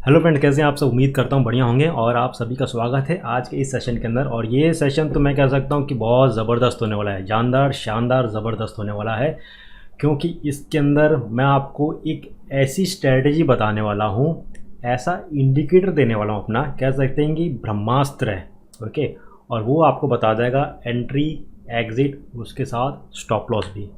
Hello friend, कैसे हैं आप सब। उम्मीद करता हूँ बढ़िया होंगे और आप सभी का स्वागत है आज के इस सेशन के अंदर। और ये सेशन तो मैं कह सकता हूँ कि बहुत ज़बरदस्त होने वाला है, जानदार शानदार ज़बरदस्त होने वाला है, क्योंकि इसके अंदर मैं आपको एक ऐसी स्ट्रेटजी बताने वाला हूँ, ऐसा इंडिकेटर देने वाला हूँ अपना, कह सकते हैं कि ब्रह्मास्त्र है। ओके, और वो आपको बता देगा एंट्री, एग्ज़िट, उसके साथ स्टॉप लॉस भी।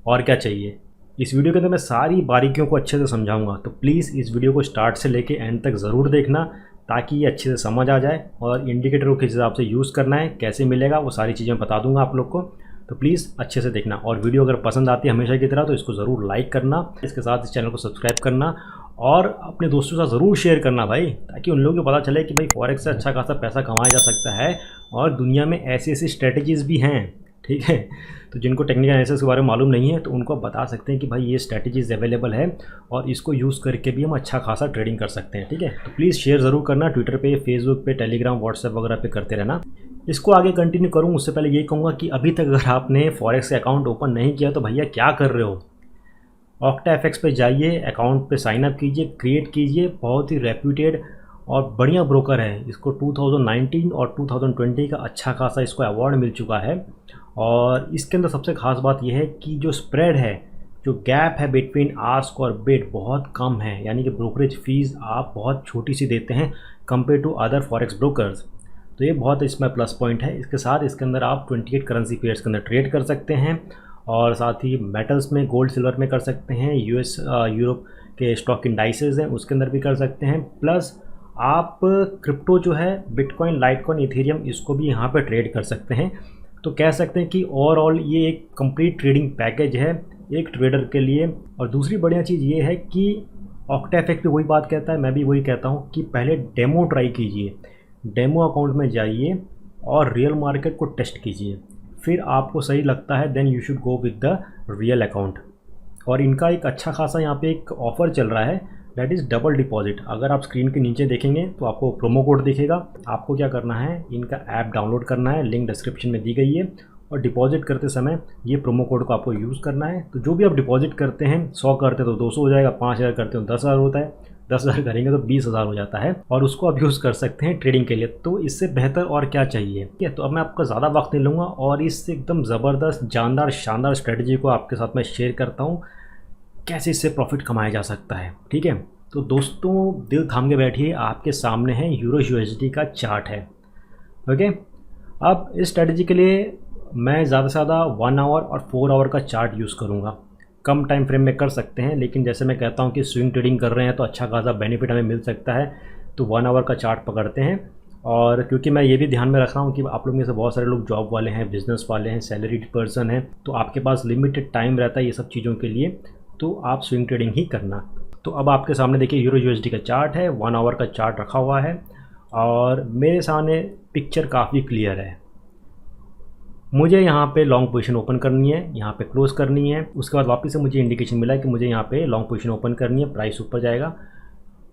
और क्या चाहिए। इस वीडियो के अंदर मैं सारी बारीकियों को अच्छे से समझाऊंगा, तो प्लीज़ इस वीडियो को स्टार्ट से लेके एंड तक ज़रूर देखना, ताकि ये अच्छे से समझ आ जाए। और इंडिकेटर को किस हिसाब से यूज़ करना है, कैसे मिलेगा, वो सारी चीज़ें बता दूंगा आप लोग को। तो प्लीज़ अच्छे से देखना। और वीडियो अगर पसंद आती है हमेशा की तरह, तो इसको ज़रूर लाइक करना, इसके साथ इस चैनल को सब्सक्राइब करना और अपने दोस्तों के साथ ज़रूर शेयर करना भाई, ताकि उन लोगों को पता चले कि भाई फॉरेक्स से अच्छा खासा पैसा कमाया जा सकता है और दुनिया में ऐसी ऐसी स्ट्रेटजीज़ भी हैं। ठीक है, तो जिनको टेक्निकल एनालिसिस के बारे में मालूम नहीं है, तो उनको बता सकते हैं कि भाई ये स्ट्रैटेजीज अवेलेबल है और इसको यूज़ करके भी हम अच्छा खासा ट्रेडिंग कर सकते हैं। ठीक है, तो प्लीज़ शेयर ज़रूर करना, ट्विटर पे, फेसबुक पे, टेलीग्राम, व्हाट्सएप वगैरह पे करते रहना। इसको आगे कंटिन्यू करूँ उससे पहले यही कहूँगा कि अभी तक अगर आपने फॉरेक्स का अकाउंट ओपन नहीं किया तो भैया क्या कर रहे हो। ऑक्टाएफएक्स पे जाइए, अकाउंट पे साइन अप कीजिए, क्रिएट कीजिए। बहुत ही रेप्यूटेड और बढ़िया ब्रोकर है। इसको 2019 और 2020 का अच्छा खासा इसको अवार्ड मिल चुका है। और इसके अंदर सबसे ख़ास बात यह है कि जो स्प्रेड है, जो गैप है बिटवीन आस्क और बिड, बहुत कम है। यानी कि ब्रोकरेज फ़ीस आप बहुत छोटी सी देते हैं compare to other forex brokers. तो ये बहुत इसमें प्लस पॉइंट है। इसके साथ इसके अंदर आप 28 करेंसी पेयर्स के अंदर ट्रेड कर सकते हैं और साथ ही मेटल्स में, गोल्ड सिल्वर में कर सकते हैं। यूएस यूरोप के स्टॉक इंडाइसेस हैं उसके अंदर भी कर सकते हैं। प्लस आप क्रिप्टो जो है, बिटकॉइन, लाइटकॉइन, इथेरियम, इसको भी यहाँ पर ट्रेड कर सकते हैं। तो कह सकते हैं कि ओवरऑल ये एक कंप्लीट ट्रेडिंग पैकेज है एक ट्रेडर के लिए। और दूसरी बढ़िया चीज़ ये है कि ऑक्टाएफएक्स भी वही बात कहता है, मैं भी वही कहता हूँ कि पहले डेमो ट्राई कीजिए। डेमो अकाउंट में जाइए और रियल मार्केट को टेस्ट कीजिए, फिर आपको सही लगता है then you should go with the real account. और इनका एक अच्छा खासा यहाँ पे एक ऑफ़र चल रहा है, दैट इज़ डबल डिपॉजिट। अगर आप स्क्रीन के नीचे देखेंगे तो आपको प्रोमो कोड दिखेगा। आपको क्या करना है, इनका ऐप डाउनलोड करना है, लिंक डिस्क्रिप्शन में दी गई है। और डिपॉजिट करते समय ये प्रोमो कोड को आपको यूज़ करना है। तो जो भी आप डिपॉजिट करते हैं, 100 करते तो 200 हो जाएगा, 5000 करते हो 10,000 होता है, 10,000 करेंगे तो 20,000 हो जाता है। और उसको आप यूज़ कर सकते हैं ट्रेडिंग के लिए। तो इससे बेहतर और क्या चाहिए। ठीक है, तो अब मैं आपका ज़्यादा वक्त नहीं लूँगा और इस एकदम ज़बरदस्त, जानदार, शानदार स्ट्रेटजी को आपके साथ मैं शेयर करता हूँ, कैसे इससे प्रॉफिट कमाया जा सकता है। ठीक है, तो दोस्तों दिल थाम के बैठिए, आपके सामने है यूरो यूएसडी का चार्ट है। ओके, अब इस स्ट्रेटजी के लिए मैं ज़्यादा से ज़्यादा 1 आवर और 4 आवर का चार्ट यूज़ करूँगा। कम टाइम फ्रेम में कर सकते हैं, लेकिन जैसे मैं कहता हूँ कि स्विंग ट्रेडिंग कर रहे हैं तो अच्छा खासा बेनिफिट हमें मिल सकता है। तो 1 आवर का चार्ट पकड़ते हैं। और क्योंकि मैं ये भी ध्यान में रख रहा हूँ कि आप लोग में से बहुत सारे लोग जॉब वाले हैं, बिजनेस वाले हैं, सैलरीड पर्सन हैं, तो आपके पास लिमिटेड टाइम रहता है ये सब चीज़ों के लिए, तो आप स्विंग ट्रेडिंग ही करना। तो अब आपके सामने देखिए यूरो यूएसडी का चार्ट है, 1 आवर का चार्ट रखा हुआ है और मेरे सामने पिक्चर काफ़ी क्लियर है। मुझे यहाँ पे लॉन्ग पोजीशन ओपन करनी है, यहाँ पे क्लोज करनी है। उसके बाद वापस से मुझे इंडिकेशन मिला है कि मुझे यहाँ पे लॉन्ग पोजीशन ओपन करनी है, प्राइस ऊपर जाएगा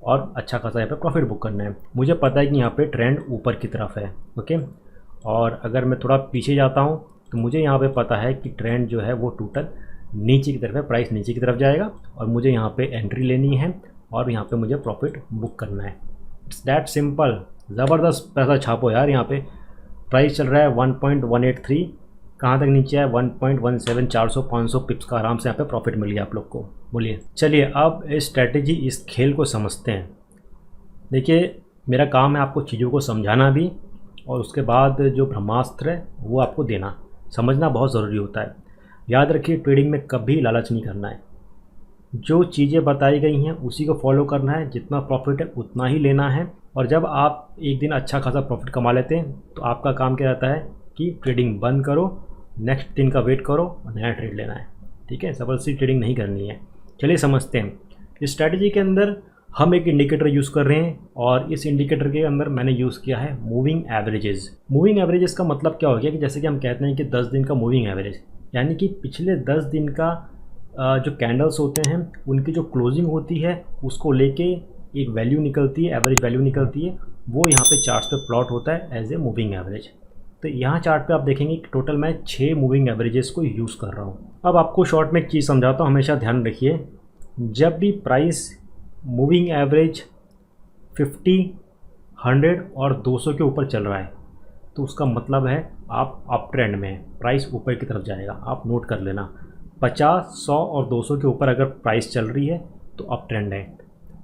और अच्छा खासा यहाँ पे प्रॉफिट बुक करना है। मुझे पता है कि यहाँ पे ट्रेंड ऊपर की तरफ है। ओके, और अगर मैं थोड़ा पीछे जाता हूँ तो मुझे यहाँ पे पता है कि ट्रेंड जो है वो टोटल नीचे की तरफ है, प्राइस नीचे की तरफ जाएगा और मुझे यहाँ पे एंट्री लेनी है और यहाँ पे मुझे प्रॉफिट बुक करना है। It's that simple. ज़बरदस्त पैसा छापो यार। यहाँ पे प्राइस चल रहा है 1.183, कहाँ तक नीचे है 1.17, 400 500 पिप्स का आराम से यहाँ पे प्रॉफिट मिल गया आप लोग को। बोलिए, चलिए अब इस स्ट्रैटेजी, इस खेल को समझते हैं। देखिए, मेरा काम है आपको चीज़ों को समझाना भी और उसके बाद जो ब्रह्मास्त्र है वो आपको देना। समझना बहुत ज़रूरी होता है। याद रखिए, ट्रेडिंग में कभी लालच नहीं करना है। जो चीज़ें बताई गई हैं उसी को फॉलो करना है, जितना प्रॉफिट है उतना ही लेना है। और जब आप एक दिन अच्छा खासा प्रॉफिट कमा लेते हैं तो आपका काम क्या रहता है कि ट्रेडिंग बंद करो, नेक्स्ट दिन का वेट करो और नया ट्रेड लेना है। ठीक है, ज़बरदस्ती ट्रेडिंग नहीं करनी है। चलिए समझते हैं। इस स्ट्रैटेजी के अंदर हम एक इंडिकेटर यूज़ कर रहे हैं और इस इंडिकेटर के अंदर मैंने यूज़ किया है मूविंग एवरेजेस। मूविंग एवरेजेस का मतलब क्या हो गया कि जैसे कि हम कहते हैं कि 10 दिन का मूविंग एवरेज, यानी कि पिछले 10 दिन का जो कैंडल्स होते हैं उनकी जो क्लोजिंग होती है उसको लेके एक वैल्यू निकलती है, एवरेज वैल्यू निकलती है, वो यहाँ पे चार्ट्स पे प्लॉट होता है एज ए मूविंग एवरेज। तो यहाँ चार्ट पे आप देखेंगे कि टोटल मैं 6 मूविंग एवरेजेस को यूज़ कर रहा हूँ। अब आपको शॉर्ट में एक चीज़ समझाता हूँ, हमेशा ध्यान रखिए। जब भी प्राइस मूविंग एवरेज 50, 100 और 200 के ऊपर चल रहा है तो उसका मतलब है आप अप ट्रेंड में हैं, प्राइस ऊपर की तरफ जाएगा। आप नोट कर लेना, 50, 100 और 200 के ऊपर अगर प्राइस चल रही है तो अप ट्रेंड है।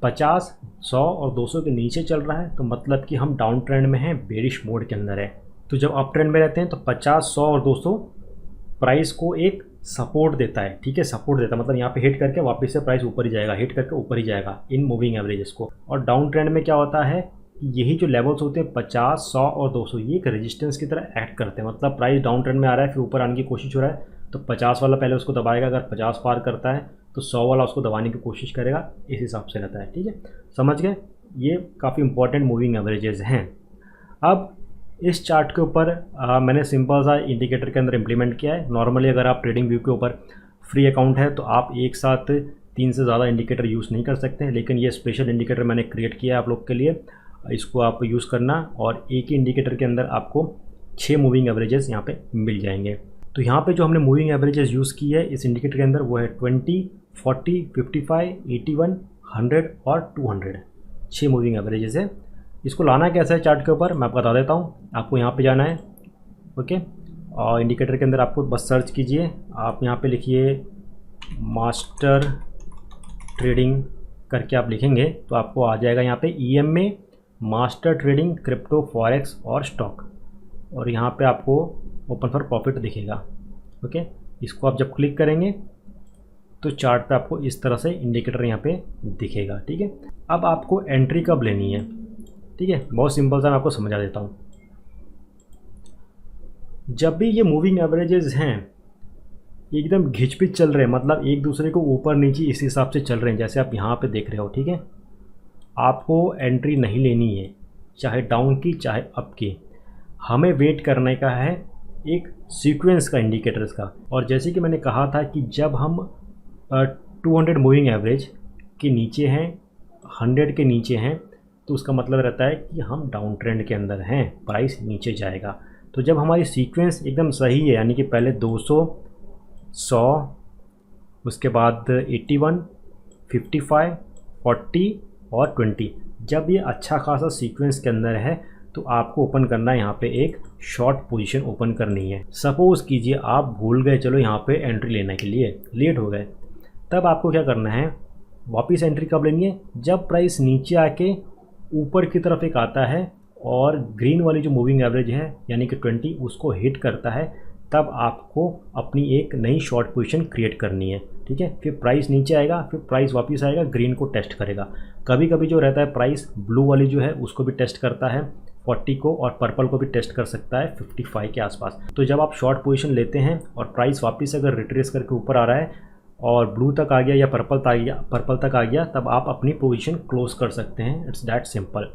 50, 100 और 200 के नीचे चल रहा है तो मतलब कि हम डाउन ट्रेंड में हैं, बेरिश मोड के अंदर है। तो जब अप ट्रेंड में रहते हैं तो 50, 100 और 200 प्राइस को एक सपोर्ट देता है, ठीक है, सपोर्ट देता है मतलब यहाँ पे हिट करके वापस से प्राइस ऊपर ही जाएगा, हिट करके ऊपर ही जाएगा इन मूविंग एवरेजेस को। और डाउन ट्रेंड में क्या होता है, यही जो लेवल्स होते हैं 50, 100 और 200 ये एक रेजिस्टेंस की तरह एक्ट करते हैं। मतलब प्राइस डाउन ट्रेंड में आ रहा है, फिर ऊपर आने की कोशिश हो रहा है तो 50 वाला पहले उसको दबाएगा, अगर 50 पार करता है तो 100 वाला उसको दबाने की कोशिश करेगा, इस हिसाब से रहता है। ठीक है, समझ गए, ये काफ़ी इंपॉर्टेंट मूविंग एवरेजेस हैं। अब इस चार्ट के ऊपर मैंने सिंपल सा इंडिकेटर के अंदर इम्प्लीमेंट किया है। नॉर्मली अगर आप ट्रेडिंग व्यू के ऊपर फ्री अकाउंट है तो आप एक साथ 3 से ज़्यादा इंडिकेटर यूज़ नहीं कर सकते हैं, लेकिन ये स्पेशल इंडिकेटर मैंने क्रिएट किया है आप लोग के लिए, इसको आप यूज़ करना। और एक ही इंडिकेटर के अंदर आपको 6 मूविंग एवरेजेस यहाँ पे मिल जाएंगे। तो यहाँ पे जो हमने मूविंग एवरेजेस यूज़ की है इस इंडिकेटर के अंदर वो है 20, 40, 55, 81, 100 और 200, 6 मूविंग एवरेजेस है। इसको लाना कैसा है चार्ट के ऊपर मैं आपको बता देता हूँ। आपको यहाँ पे जाना है, ओके, और इंडिकेटर के अंदर आपको बस सर्च कीजिए, आप यहाँ पे लिखिए मास्टर ट्रेडिंग करके आप लिखेंगे तो आपको आ जाएगा यहाँ पे EM में मास्टर ट्रेडिंग क्रिप्टो फॉरेक्स और स्टॉक, और यहाँ पे आपको ओपन फॉर प्रॉफिट दिखेगा। ओके, इसको आप जब क्लिक करेंगे तो चार्ट पे आपको इस तरह से इंडिकेटर यहाँ पे दिखेगा। ठीक है, अब आपको एंट्री कब लेनी है, ठीक है, बहुत सिंपल सा मैं आपको समझा देता हूँ। जब भी ये मूविंग एवरेजेस हैं एकदम घिचपिच चल रहे हैं, मतलब एक दूसरे को ऊपर नीचे इस हिसाब से चल रहे हैं जैसे आप यहाँ पे देख रहे हो, ठीक है, आपको एंट्री नहीं लेनी है, चाहे डाउन की चाहे अप की, हमें वेट करने का है एक सीक्वेंस का, इंडिकेटर्स का। और जैसे कि मैंने कहा था कि जब हम 200 मूविंग एवरेज के नीचे हैं, 100 के नीचे हैं, तो उसका मतलब रहता है कि हम डाउन ट्रेंड के अंदर हैं, प्राइस नीचे जाएगा। तो जब हमारी सीक्वेंस एकदम सही है, यानी कि पहले 200, 100, उसके बाद 81, 55, 40 और 20, जब ये अच्छा खासा सीक्वेंस के अंदर है तो आपको ओपन करना है यहाँ पे एक शॉर्ट पोजीशन ओपन करनी है। सपोज़ कीजिए आप भूल गए, चलो यहाँ पे एंट्री लेने के लिए लेट हो गए, तब आपको क्या करना है, वापस एंट्री कब लेनी है, जब प्राइस नीचे आके ऊपर की तरफ एक आता है और ग्रीन वाली जो मूविंग एवरेज है यानी कि 20 उसको हिट करता है, तब आपको अपनी एक नई शॉर्ट पोजीशन क्रिएट करनी है। ठीक है, फिर प्राइस नीचे आएगा, फिर प्राइस वापस आएगा, ग्रीन को टेस्ट करेगा। कभी कभी जो रहता है प्राइस ब्लू वाली जो है उसको भी टेस्ट करता है 40 को, और पर्पल को भी टेस्ट कर सकता है 55 के आसपास। तो जब आप शॉर्ट पोजीशन लेते हैं और प्राइस वापस अगर रिट्रेस करके ऊपर आ रहा है और ब्लू तक आ गया या पर्पल तक आ गया, तब आप अपनी पोजीशन क्लोज कर सकते हैं। It's that simple.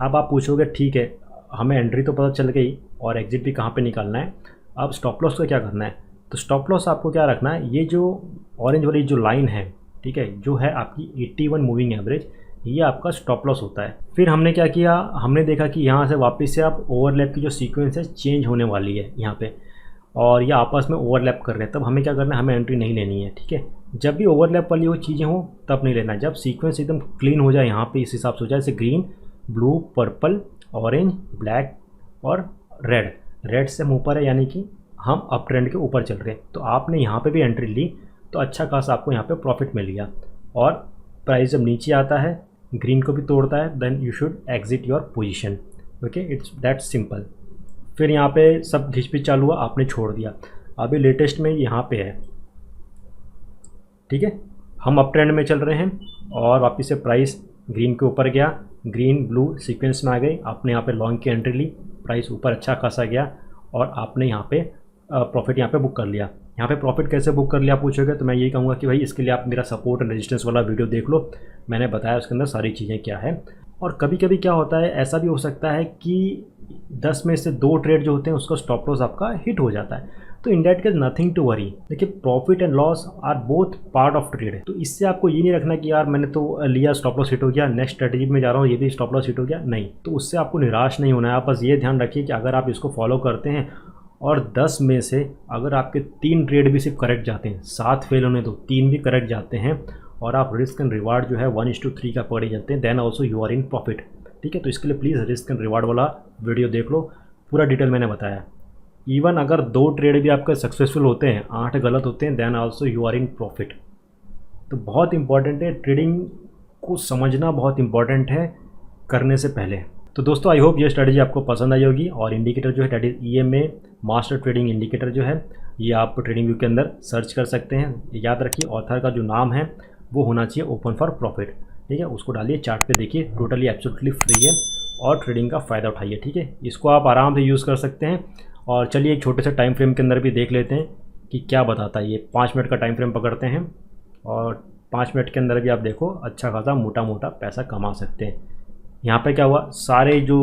अब आप पूछोगे ठीक है, हमें एंट्री तो पता चल गई और एग्जिट भी कहाँ पे निकालना है, अब स्टॉप लॉस को क्या करना है। तो स्टॉप लॉस आपको क्या रखना है, ये जो ऑरेंज वाली जो लाइन है, ठीक है, जो है आपकी 81 मूविंग एवरेज, ये आपका स्टॉप लॉस होता है। फिर हमने क्या किया, हमने देखा कि यहाँ से वापस से आप ओवरलैप की जो सीक्वेंस है चेंज होने वाली है यहाँ पे, और ये आपस में ओवरलैप कर रहे हैं, तब हमें क्या करना है, हमें एंट्री नहीं लेनी है। ठीक है, जब भी ओवरलैप वाली वो चीज़ें हों तब नहीं लेना, जब सीक्वेंस एकदम क्लीन हो जाए यहाँ पे इस हिसाब से हो जाए, जैसे green, blue, purple, orange, black और रेड से हम ऊपर है, यानी कि हम अप ट्रेंड के ऊपर चल रहे हैं, तो आपने यहाँ पे भी एंट्री ली तो अच्छा खासा आपको यहाँ पे प्रॉफिट मिल गया। और प्राइस जब नीचे आता है, ग्रीन को भी तोड़ता है, then you should exit your position. Okay, it's that simple. फिर यहाँ पे सब घिचपिच चालू हुआ, आपने छोड़ दिया, अभी लेटेस्ट में यहाँ पे है, ठीक है, हम अप ट्रेंड में चल रहे हैं और वापस से प्राइस ग्रीन के ऊपर गया, ग्रीन ब्लू सीक्वेंस में आ गई, आपने यहाँ पे लॉन्ग की एंट्री ली, प्राइस ऊपर अच्छा खासा गया और आपने यहाँ पे प्रॉफिट यहाँ पे बुक कर लिया। यहाँ पे प्रॉफिट कैसे बुक कर लिया पूछोगे तो मैं यही कहूँगा कि भाई इसके लिए आप मेरा सपोर्ट एंड रेजिस्टेंस वाला वीडियो देख लो, मैंने बताया उसके अंदर सारी चीज़ें क्या है। और कभी कभी क्या होता है, ऐसा भी हो सकता है कि 10 में से 2 ट्रेड जो होते हैं उसका स्टॉप लॉस आपका हिट हो जाता है, तो in that case nothing to worry. देखिए, profit and loss are both part of trade, तो इससे आपको ये नहीं रखना कि यार मैंने तो लिया स्टॉप लॉस हिट हो गया, नेक्स्ट स्ट्रेटजी में जा रहा हूँ ये भी स्टॉप लॉस हिट हो गया, नहीं, तो उससे आपको निराश नहीं होना है। आप बस ये ध्यान रखिए कि अगर आप इसको फॉलो करते हैं और 10 में से अगर आपके 3 ट्रेड भी सिर्फ करेक्ट जाते हैं, 7 फेल होने दो, 3 भी करेक्ट जाते हैं और आप रिस्क एंड रिवार्ड जो है 1:3 का पकड़े जाते हैं, then also you are in profit. ठीक है, तो इसके लिए प्लीज़ रिस्क एंड रिवार्ड वाला वीडियो देख लो, पूरा डिटेल मैंने बताया। इवन अगर 2 ट्रेड भी आपके सक्सेसफुल होते हैं, 8 गलत होते हैं, then also you are in profit. तो बहुत इंपॉर्टेंट है, ट्रेडिंग को समझना बहुत इंपॉर्टेंट है करने से पहले। तो दोस्तों आई होप ये स्ट्रेटजी आपको पसंद आई होगी। और इंडिकेटर जो है that is EMA master trading indicator जो है, ये आप ट्रेडिंग व्यू के अंदर सर्च कर सकते हैं। याद रखिए ऑथर का जो नाम है वो होना चाहिए ओपन फॉर प्रॉफिट। ठीक है, उसको डालिए, चार्ट पे देखिए, टोटली एब्सोल्युटली फ्री है और ट्रेडिंग का फ़ायदा उठाइए। ठीक है, इसको आप आराम से यूज़ कर सकते हैं। और चलिए एक छोटे से टाइम फ्रेम के अंदर भी देख लेते हैं कि क्या बताता है ये। 5 मिनट का टाइम फ्रेम पकड़ते हैं और 5 मिनट के अंदर भी आप देखो अच्छा खासा मोटा मोटा पैसा कमा सकते हैं। यहाँ पे क्या हुआ, सारे जो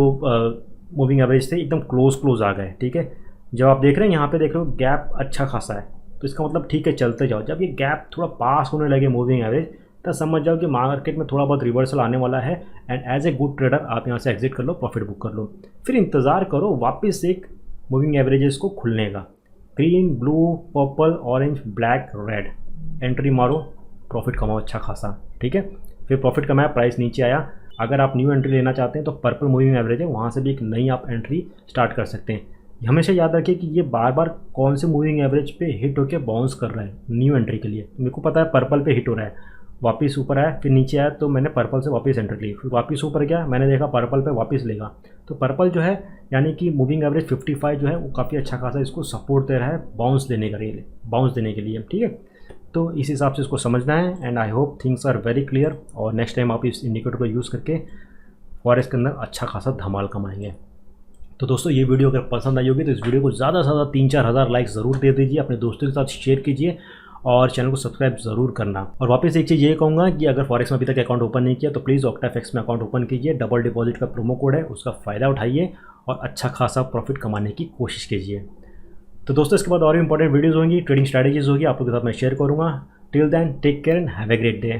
मूविंग एवरेज थे एकदम क्लोज आ गए। ठीक है, जब आप देख रहे हैं यहाँ पे देख रहे हो गैप अच्छा खासा है, तो इसका मतलब ठीक है चलते जाओ। जब ये गैप थोड़ा पास होने लगे मूविंग एवरेज, तब समझ जाओ कि मार्केट में थोड़ा बहुत रिवर्सल आने वाला है। And as a good trader आप यहाँ से एग्जिट कर लो, प्रॉफिट बुक कर लो। फिर इंतज़ार करो वापस एक मूविंग एवरेजेस को खुलने का, green, blue, purple, orange, black, red, entry मारो, प्रॉफिट कमाओ अच्छा खासा। ठीक है, फिर प्रॉफिट कमाया, प्राइस नीचे आया। अगर आप न्यू एंट्री लेना चाहते हैं तो पर्पल मूविंग एवरेज है, वहाँ से भी एक नई आप एंट्री स्टार्ट कर सकते हैं। हमेशा याद रखिए कि ये बार बार कौन से मूविंग एवरेज पे हिट होकर बाउंस कर रहा है न्यू एंट्री के लिए। मेरे को पता है पर्पल पे हिट हो रहा है, वापस ऊपर आया, फिर नीचे आया, तो मैंने पर्पल से वापस एंट्री ली, फिर वापस ऊपर गया, मैंने देखा पर्पल पे वापस लेगा। तो पर्पल जो है यानी कि मूविंग एवरेज 55 जो है वो काफ़ी अच्छा खासा इसको सपोर्ट दे रहा है बाउंस देने के लिए। ठीक है, तो इस हिसाब से इसको समझना है। And I hope things are very clear. और नेक्स्ट टाइम आप इस इंडिकेटर को यूज़ करके फॉरेक्स के अंदर अच्छा खासा धमाल कमाएंगे। तो दोस्तों ये वीडियो अगर पसंद आई होगी तो इस वीडियो को ज़्यादा से ज़्यादा 3-4 हज़ार लाइक ज़रूर दे दीजिए, अपने दोस्तों के साथ शेयर कीजिए और चैनल को सब्सक्राइब ज़रूर करना। और वापस एक चीज़ ये कहूँगा कि अगर फॉरेक्स में अभी तक अकाउंट ओपन नहीं किया तो प्लीज़ OctaFX में अकाउंट ओपन कीजिए। डबल डिपॉजिट का प्रोमो कोड है, उसका फ़ायदा उठाइए और अच्छा खासा प्रॉफिट कमाने की कोशिश कीजिए। तो दोस्तों इसके बाद और भी इंपॉर्टेंट वीडियोज़ होंगी, ट्रेडिंग स्ट्रैटेजीज़ होगी, आप लोगों के साथ मैं शेयर करूँगा। Till then take care and have a great day.